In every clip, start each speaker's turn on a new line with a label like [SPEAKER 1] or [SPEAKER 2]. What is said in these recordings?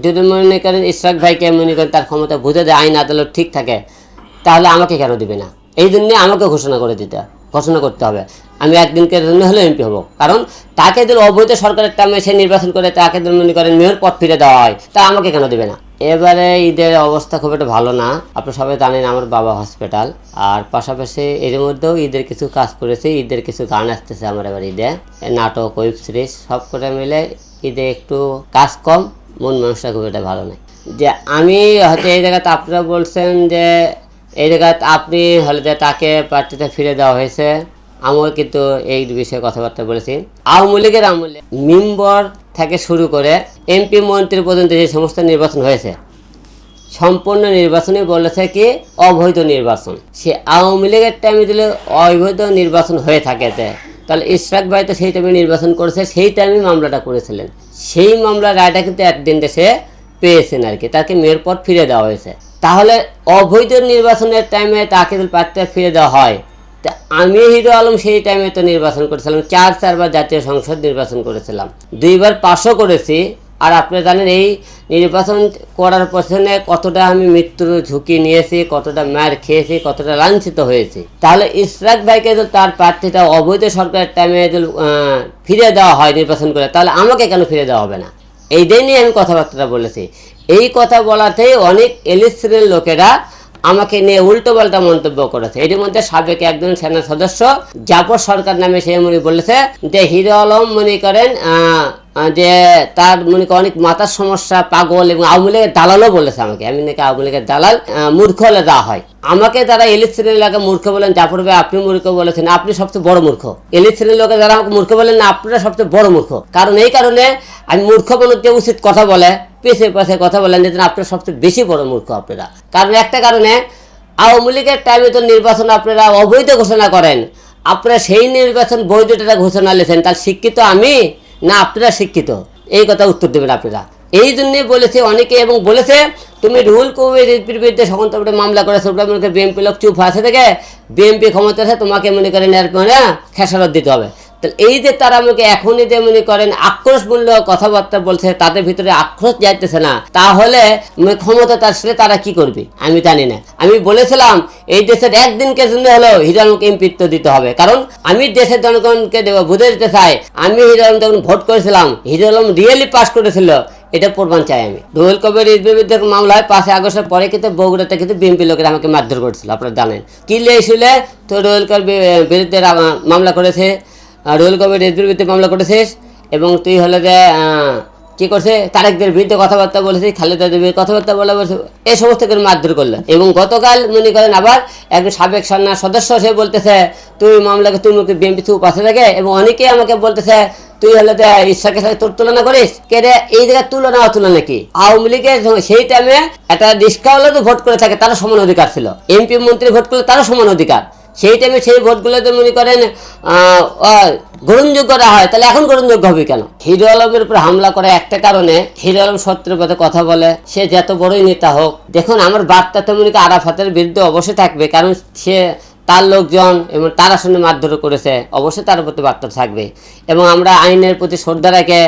[SPEAKER 1] যদি মনে করেন ইশরাক ভাইকে মনে করেন তার ক্ষমতা বুঝে দেয়, আইন আদালত ঠিক থাকে, তাহলে আমাকে কেন দিবে না? এই জন্যে আমাকে ঘোষণা করতে হবে আমি একদিনকের জন্য হলেও এমপি হব। কারণ তাকে যদি অবৈধ সরকারের টাইমে সে নির্বাচন করে তাকে যদি মনে করেন মেয়র পদ ফিরে দেওয়া হয়, তা আমাকে কেন দেবে না? এবারে ঈদের অবস্থা খুব একটা ভালো না। আপনারা সবাই জানেন আমার বাবা হসপিটাল, আর পাশাপাশি এর মধ্যেও ঈদের কিছু কাজ করেছি। ঈদের কিছু গান আসতেছে আমার এবার ঈদে, নাটক, ওয়েব সিরিজ সব করে মিলে ঈদে একটু কাজ কম, মন মানুষটা খুব একটা ভালো নেই। যে আমি হয়তো এই জায়গাতে আপনারা বলছেন যে এই জায়গাতে আপনি হলে যে তাকে প্রার্থীতে ফিরে দেওয়া হয়েছে, আমিও কিন্তু এই বিষয়ে কথাবার্তা বলেছি। আওয়ামী লীগের আমলে মেম্বার থেকে শুরু করে এমপি মন্ত্রী পর্যন্ত যে সমস্ত নির্বাচন হয়েছে, সম্পূর্ণ নির্বাচনই বলেছে কি অবৈধ নির্বাচন। সে আওয়ামী লীগের টাইমে দিলে অবৈধ নির্বাচন হয়ে থাকে, তাহলে ইশরাক ভাই তো সেই টাইমে নির্বাচন করেছে, সেই টাইমে মামলাটা করেছিলেন, সেই মামলার রায়টা কিন্তু একদিন দেশে পেয়েছেন আর কি, তাকে মেয়র পদ ফিরে দেওয়া হয়েছে। তাহলে অবৈধ নির্বাচনের টাইমে তাকে যদি প্রার্থী ফিরে দেওয়া হয়, তা আমি হিরো আলম সেই টাইমে তো নির্বাচন করেছিলাম, চারবার জাতীয় সংসদ নির্বাচন করেছিলাম, 2বার পাশও করেছি। আর আপনারা জানেন এই নির্বাচন করার পেছনে কতটা আমি মৃত্যুর ঝুঁকি নিয়েছি, কতটা মার খেয়েছি, কতটা লাঞ্ছিত হয়েছি। তাহলে ইশরাক ভাইকে যদি তার প্রার্থীটা অবৈধ সরকারের টাইমে যদি ফিরে দেওয়া হয় নির্বাচন করে, তাহলে আমাকে কেন ফিরে দেওয়া হবে না? এইটাই নিয়ে আমি কথাবার্তা বলেছি। এই কথা বলাতেই অনেক এলিট শ্রেণীর লোকেরা আমাকে নিয়ে উল্টো পাল্টা মন্তব্য করেছে। এটির মধ্যে সাবেক একজন সেনা সদস্য জাফর সরকার নামে সে মনে বলেছে যে হিরো আলম মনে করেন যে তার মনে করেন অনেক মাথার সমস্যা, পাগল, এবং আওয়ামী লীগের দালালও বলেছে আমাকে। আমি নাকি আওয়ামী লীগের দালাল, মূর্খ হলে দেওয়া হয়। আমাকে তারা এলিট শ্রেণীর লোকে মূর্খ বলেন, জাফর ভাই আপনি মূর্খ বলেছেন, আপনি সবচেয়ে বড় মূর্খ। এলিট শ্রেণীর লোকে যারা আমাকে মূর্খ বলেন না, আপনারা সবচেয়ে বড় মূর্খ। কারণ এই কারণে আমি মূর্খ বলতে উচিত কথা বলে পেছে পেছে কথা বলেন, যেন আপনারা সবচেয়ে বেশি বড় মূর্খ আপনারা। কারণ একটা কারণে আওয়ামী লীগের টাইমে তো নির্বাচন আপনারা অবৈধ ঘোষণা করেন, আপনারা সেই নির্বাচন বৈধটা ঘোষণা নিয়েছেন, তার শিক্ষিত আমি না আপনারা শিক্ষিত? এই কথা উত্তর দেবেন আপনারা। এই জন্যই বলেছে অনেকে, এবং বলেছে তুমি রুহুল কবির রিজভির বিরুদ্ধে সখন মামলা করেছো, ওটা বিএনপি লোক চুপ আছে থেকে বিএনপি ক্ষমতা আছে, তোমাকে মনে করেন এর খেসারত দিতে হবে। তাহলে এই যে তারা আমাকে এখনই যে মনে করেন আক্রোশমূল্য কথাবার্তা বলছে, তাদের ভিতরে আক্রোশ যাইতেছে না, তাহলে ক্ষমতা আসলে তারা কি করবে আমি জানি না। আমি বলেছিলাম এই দেশের একদিনকে জন্য হলেও হিরো আলমকে এমপিত্ব দিতে হবে, কারণ আমি দেশের জনগণকে বুঝে দিতে চাই আমি হিরো আলম যখন ভোট করেছিলাম, হিরো আলম রিয়েলি পাস করেছিল, এটা প্রমাণ চাই আমি। রুহুল কবির রিজভির বিরুদ্ধে মামলা হয় 5 আগস্টের পরে, কিন্তু বগুড়াতে কিন্তু বিএনপি লোকেরা আমাকে মারধর করেছিল, আপনারা জানেন। কি লেগেছিল তো রুহুল কবির বিরুদ্ধে মামলা করেছে, রুহুল কবির রিজভির বিরুদ্ধে মামলা করেছিস, এবং তুই হলে যে কি করছে তারেকদের বিরুদ্ধে কথাবার্তা বলেছিস, খালেদা দেবীর কথাবার্তা বলে বলছে, এই সমস্ত করে মারধর করলো। এবং গতকাল মনে করেন আবার একজন সাবেক সেনা সদস্য সে বলতেছে তুই মামলাকে তুই মুখে বিএনপি তুই পাশে থাকে, এবং অনেকেই আমাকে বলতেছে তুই হলে ইচ্ছাকে সাথে তোর তুলনা করিস কে রে? এই জায়গায় তুলনা কি? আওয়ামী লীগের সেই টাইমে একটা রিস্কাওয়ালা তো ভোট করে থাকে, তারও সমান অধিকার ছিল, এমপি মন্ত্রী ভোট করলে তারও সমান অধিকার। সেই টাইমে সেই ভোটগুলোতে মনে করেন গ্রহণযোগ্য হয়, তাহলে এখন গ্রহণযোগ্য হবে কেন? হিরো আলমের উপর হামলা করে একটা কারণে, হিরো আলম সত্যের পথে কথা বলে, সে যত বড়ই নেতা হোক। দেখুন আমার বার্তা তো মনে করেন আরাফাতের বিরুদ্ধে অবশ্যই থাকবে, কারণ সে তার লোকজন এবং তার আসলে মারধর করেছে, অবশ্যই তার প্রতি বার্তা থাকবে। এবং আমরা আইনের প্রতি শ্রদ্ধা রেখে,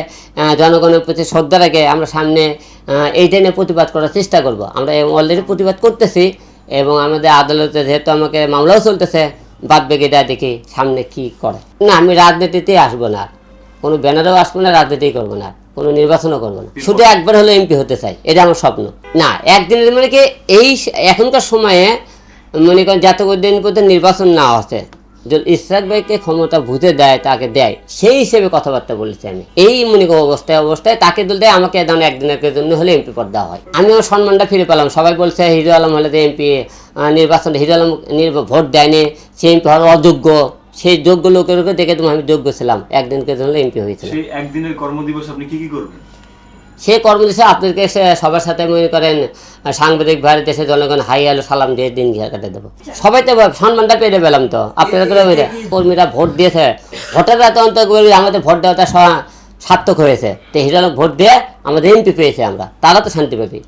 [SPEAKER 1] জনগণের প্রতি শ্রদ্ধা রেখে আমরা সামনে এইটা নিয়ে প্রতিবাদ করার চেষ্টা করব। আমরা অলরেডি প্রতিবাদ করতেছি, এবং আমাদের আদালতে যেহেতু আমাকে মামলাও চলতেছে, বাদ বাকিটা দেখি সামনে কি করে। না, আমি রাজনীতিতেই আসবো না, কোনো ব্যানারেও আসবো না, রাজনীতিই করবো না, কোনো নির্বাচনও করবো না, শুধু একবার হলে এমপি হতে চাই, এটা আমার স্বপ্ন। না, একদিনের মানে কি এই এখনকার সময়ে মনে করেন যতদিন পর্যন্ত নির্বাচন না আসে, যদি ইশরাক ভাইকে ক্ষমতা বুঝে দেয়, তাকে দেয়, সেই হিসেবে কথাবার্তা বলেছি আমি। এই মনে করি অবস্থায় তাকে দল দেয়, আমাকে একদিনের জন্য হলে এমপি পদ দেওয়া হয়, আমি আমার সম্মানটা ফিরে পেলাম। সবাই বলছে হিরো আলম হলে যে এমপি নির্বাচন, হিরো আলম ভোট দেয়নি, সে এমপি হওয়ার অযোগ্য, সেই যোগ্য লোকের দেখে তুমি আমি যোগ্য ছিলাম, একদিনকে জন্য এমপি হয়েছিল।
[SPEAKER 2] সেই একদিনের কর্মদিবস আপনি কি করবেন?
[SPEAKER 1] সেই কর্মদিবসে আপনাদেরকে সবার সাথে মনে করেন সাংবাদিক ভাইয়ের দেশে জনগণ হাই আলো সালাম দিয়ে দিন কাটে দেবো, সবাই তো সম্মানটা পেয়ে পেলাম। তো আপনারা কর্মীরা ভোট দিয়েছে, ভোটাররা তো অন্তত আমাদের ভোট দেওয়াটা সার্থক হয়েছে, তো হিরো আলম ভোট দিয়ে আমাদের এমপি পেয়েছে, আমরা তারা তো শান্তি পাবি,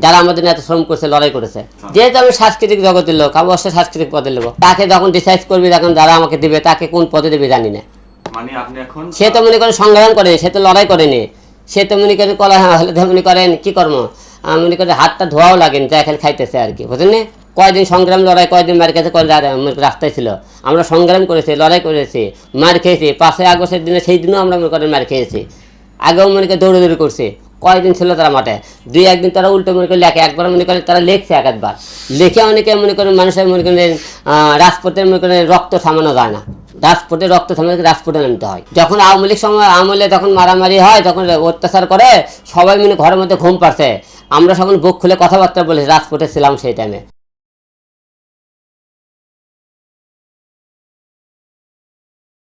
[SPEAKER 1] যারা আমাদের এত শ্রম করছে, লড়াই করেছে। যেহেতু আমি সাংস্কৃতিক জগতের লোক, অবশ্যই সাংস্কৃতিক পদে নেবো, তাকে যখন ডিসাইড করবি, তখন যারা আমাকে দিবে তাকে কোন পদে দেবে জানি না।
[SPEAKER 2] মানে আপনি এখন
[SPEAKER 1] সে তো মনে করেন সংগ্রাম করেনি, সে তো লড়াই করেনি, সে তো মনে করেন কলা হলে তো মনে করেন কী কর্ম মনে করেন হাতটা ধোয়াও লাগেনি যা খেলে খাইতেছে আর কি বুঝলেন না? কয়দিন সংগ্রাম লড়াই কয়দিন মার খেয়েছে রাস্তায় ছিল, আমরা সংগ্রাম করেছি, লড়াই করেছি, মার খেয়েছি। 5ই আগস্টের দিনে সেই দিনও আমরা মনে করেন মার খেয়েছি, আগেও মনে করে দৌড়াদৌড়ি করছে। কয়দিন ছিল তারা মাঠে, 2-1 দিন তারা উল্টো মনে করে লেখে, একবার মনে করেন তারা লেখছে একবার লেখে। অনেকে মনে করেন মানুষের মনে করেন রাজপথের মনে করেন রক্ত থামানো যায় না, রাজপথে রক্ত থামাতে রাজপথে নামতে হয়। যখন আওয়ামী লীগ সময় আমলে তখন মারামারি হয়, তখন অত্যাচার করে, সবাই মানে ঘরের মধ্যে ঘুম পাচ্ছে, আমরা তখন বুক খুলে কথাবার্তা বলেছি, রাজপথে ছিলাম সেই টাইমে।